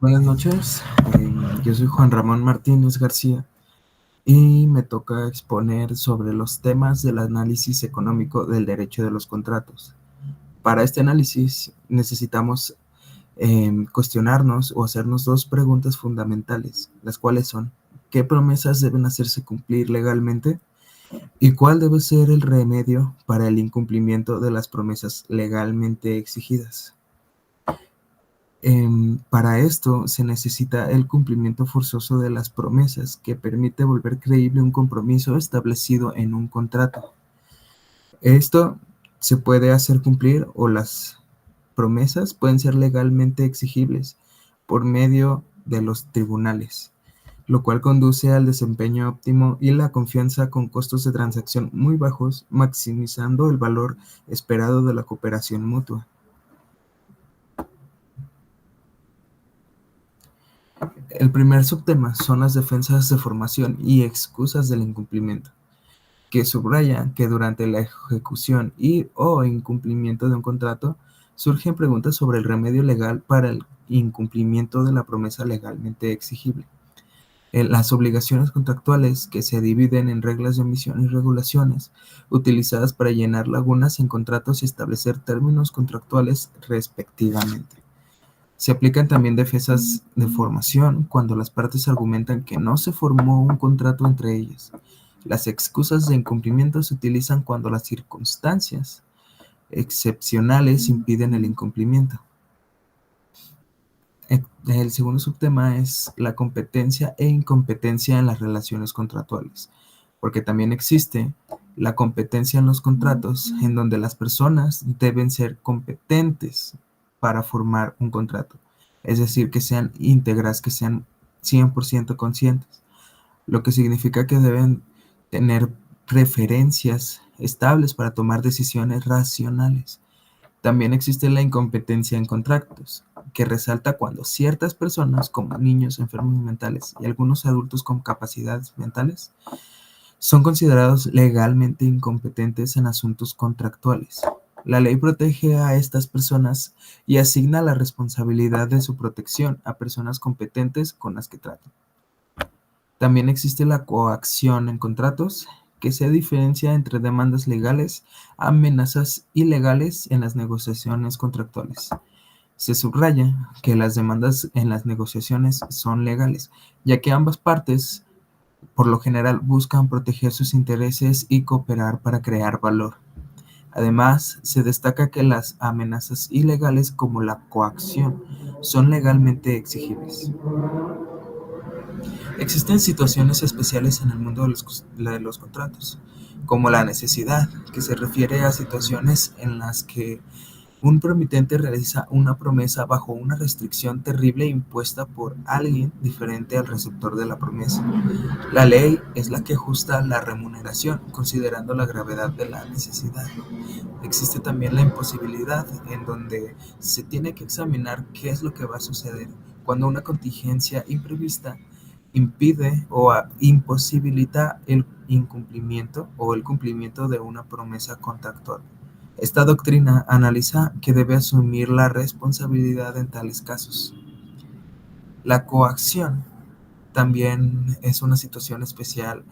Buenas noches, yo soy Juan Ramón Martínez García y me toca exponer sobre los temas del análisis económico del derecho de los contratos. Para este análisis necesitamos cuestionarnos o hacernos dos preguntas fundamentales, las cuales son: ¿qué promesas deben hacerse cumplir legalmente? ¿Y cuál debe ser el remedio para el incumplimiento de las promesas legalmente exigidas? Para esto se necesita el cumplimiento forzoso de las promesas, que permite volver creíble un compromiso establecido en un contrato. Esto se puede hacer cumplir, o las promesas pueden ser legalmente exigibles por medio de los tribunales, lo cual conduce al desempeño óptimo y la confianza con costos de transacción muy bajos, maximizando el valor esperado de la cooperación mutua. El primer subtema son las defensas de formación y excusas del incumplimiento, que subrayan que durante la ejecución y o incumplimiento de un contrato surgen preguntas sobre el remedio legal para el incumplimiento de la promesa legalmente exigible. Las obligaciones contractuales, que se dividen en reglas de omisión y regulaciones, utilizadas para llenar lagunas en contratos y establecer términos contractuales respectivamente. Se aplican también defensas de formación cuando las partes argumentan que no se formó un contrato entre ellas. Las excusas de incumplimiento se utilizan cuando las circunstancias excepcionales impiden el incumplimiento. El segundo subtema es la competencia e incompetencia en las relaciones contractuales, porque también existe la competencia en los contratos, en donde las personas deben ser competentes para formar un contrato, es decir, que sean íntegras, que sean 100% conscientes, lo que significa que deben tener preferencias estables para tomar decisiones racionales. También existe la incompetencia en contratos, que resalta cuando ciertas personas, como niños enfermos mentales y algunos adultos con capacidades mentales, son considerados legalmente incompetentes en asuntos contractuales. La ley protege a estas personas y asigna la responsabilidad de su protección a personas competentes con las que tratan. También existe la coacción en contratos, que se diferencia entre demandas legales, amenazas ilegales en las negociaciones contractuales. Se subraya que las demandas en las negociaciones son legales, ya que ambas partes, por lo general, buscan proteger sus intereses y cooperar para crear valor. Además, se destaca que las amenazas ilegales, como la coacción, son legalmente exigibles. Existen situaciones especiales en el mundo de los contratos, como la necesidad, que se refiere a situaciones en las que un promitente realiza una promesa bajo una restricción terrible impuesta por alguien diferente al receptor de la promesa. La ley es la que ajusta la remuneración, considerando la gravedad de la necesidad. Existe también la imposibilidad, en donde se tiene que examinar qué es lo que va a suceder cuando una contingencia imprevista impide o imposibilita el incumplimiento o el cumplimiento de una promesa contractual. Esta doctrina analiza que debe asumir la responsabilidad en tales casos. La coacción también es una situación especial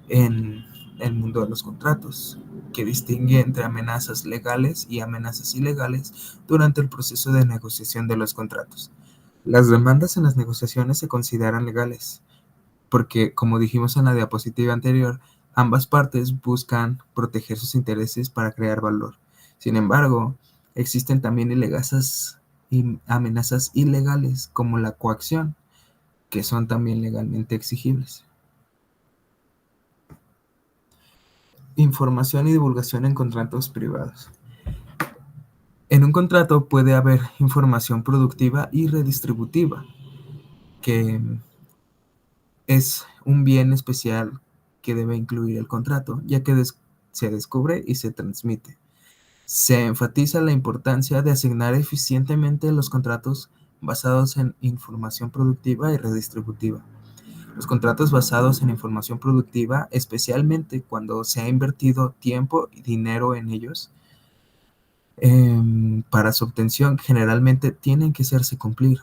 en el mundo de los contratos, que distingue entre amenazas legales y amenazas ilegales durante el proceso de negociación de los contratos. Las demandas en las negociaciones se consideran legales, porque, como dijimos en la diapositiva anterior, ambas partes buscan proteger sus intereses para crear valor. Sin embargo, existen también amenazas ilegales, como la coacción, que son también legalmente exigibles. Información y divulgación en contratos privados. En un contrato puede haber información productiva y redistributiva, que es un bien especial que debe incluir el contrato, ya que se descubre y se transmite. Se enfatiza la importancia de asignar eficientemente los contratos basados en información productiva y redistributiva. Los contratos basados en información productiva, especialmente cuando se ha invertido tiempo y dinero en ellos, para su obtención, generalmente tienen que hacerse cumplir.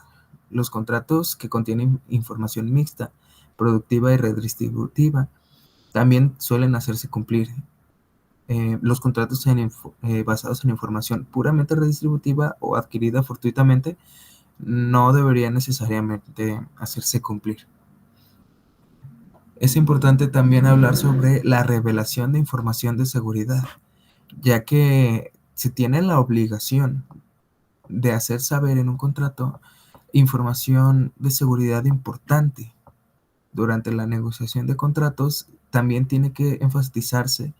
Los contratos que contienen información mixta, productiva y redistributiva también suelen hacerse cumplir. Los contratos basados en información puramente redistributiva o adquirida fortuitamente no deberían necesariamente hacerse cumplir. Es importante también hablar sobre la revelación de información de seguridad, ya que se tiene la obligación de hacer saber en un contrato información de seguridad importante. Durante la negociación de contratos también tiene que enfatizarse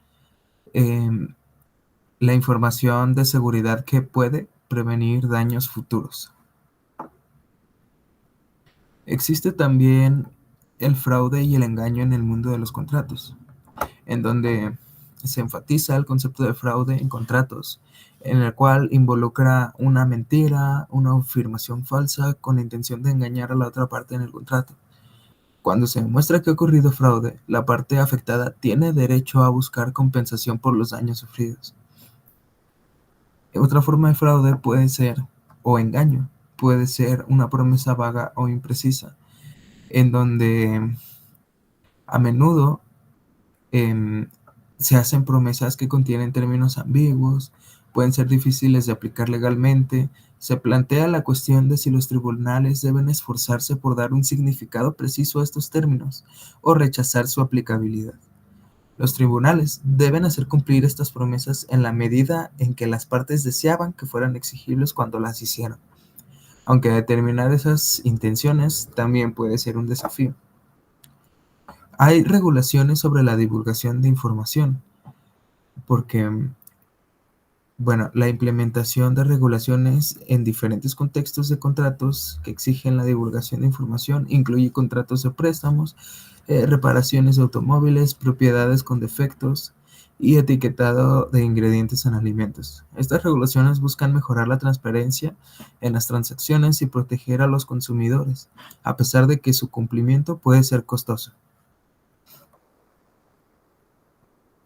la información de seguridad que puede prevenir daños futuros. Existe también el fraude y el engaño en el mundo de los contratos, en donde se enfatiza el concepto de fraude en contratos, en el cual involucra una mentira, una afirmación falsa con la intención de engañar a la otra parte en el contrato. Cuando se demuestra que ha ocurrido fraude, la parte afectada tiene derecho a buscar compensación por los daños sufridos. Otra forma de fraude puede ser, o engaño, puede ser una promesa vaga o imprecisa, en donde a menudo se hacen promesas que contienen términos ambiguos, pueden ser difíciles de aplicar legalmente. Se plantea la cuestión de si los tribunales deben esforzarse por dar un significado preciso a estos términos o rechazar su aplicabilidad. Los tribunales deben hacer cumplir estas promesas en la medida en que las partes deseaban que fueran exigibles cuando las hicieron, aunque determinar esas intenciones también puede ser un desafío. Hay regulaciones sobre la divulgación de información, porque, bueno, la implementación de regulaciones en diferentes contextos de contratos que exigen la divulgación de información incluye contratos de préstamos, reparaciones de automóviles, propiedades con defectos y etiquetado de ingredientes en alimentos. Estas regulaciones buscan mejorar la transparencia en las transacciones y proteger a los consumidores, a pesar de que su cumplimiento puede ser costoso.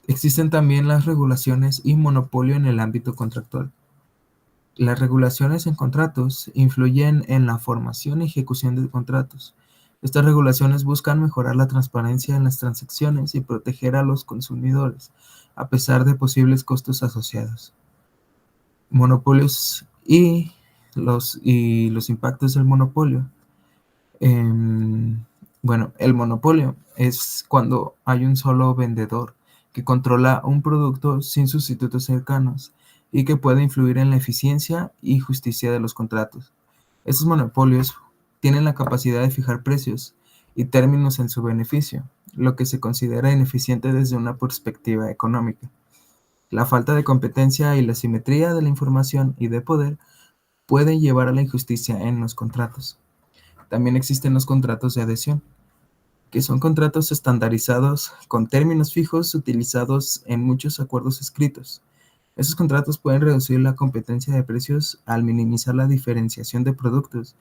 Existen también las regulaciones y monopolio en el ámbito contractual. Las regulaciones en contratos influyen en la formación y ejecución de contratos. Estas regulaciones buscan mejorar la transparencia en las transacciones y proteger a los consumidores, a pesar de posibles costos asociados. Monopolios y los impactos del monopolio. Bueno, el monopolio es cuando hay un solo vendedor que controla un producto sin sustitutos cercanos y que puede influir en la eficiencia y justicia de los contratos. Estos monopolios tienen la capacidad de fijar precios y términos en su beneficio, lo que se considera ineficiente desde una perspectiva económica. La falta de competencia y la simetría de la información y de poder pueden llevar a la injusticia en los contratos. También existen los contratos de adhesión, que son contratos estandarizados con términos fijos utilizados en muchos acuerdos escritos. Esos contratos pueden reducir la competencia de precios al minimizar la diferenciación de productos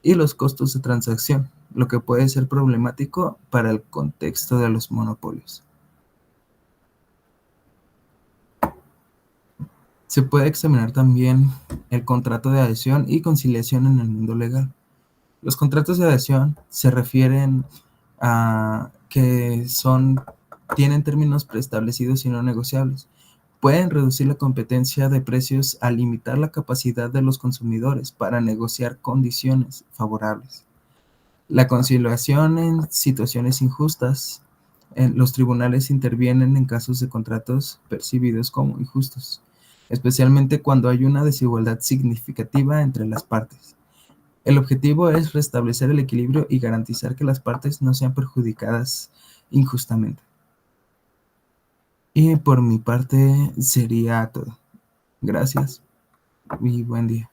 y los costos de transacción, lo que puede ser problemático para el contexto de los monopolios. Se puede examinar también el contrato de adhesión y conciliación en el mundo legal. Los contratos de adhesión se refieren a que tienen términos preestablecidos y no negociables. Pueden reducir la competencia de precios al limitar la capacidad de los consumidores para negociar condiciones favorables. La conciliación en situaciones injustas. Los tribunales intervienen en casos de contratos percibidos como injustos, especialmente cuando hay una desigualdad significativa entre las partes. El objetivo es restablecer el equilibrio y garantizar que las partes no sean perjudicadas injustamente. Y por mi parte sería todo. Gracias y buen día.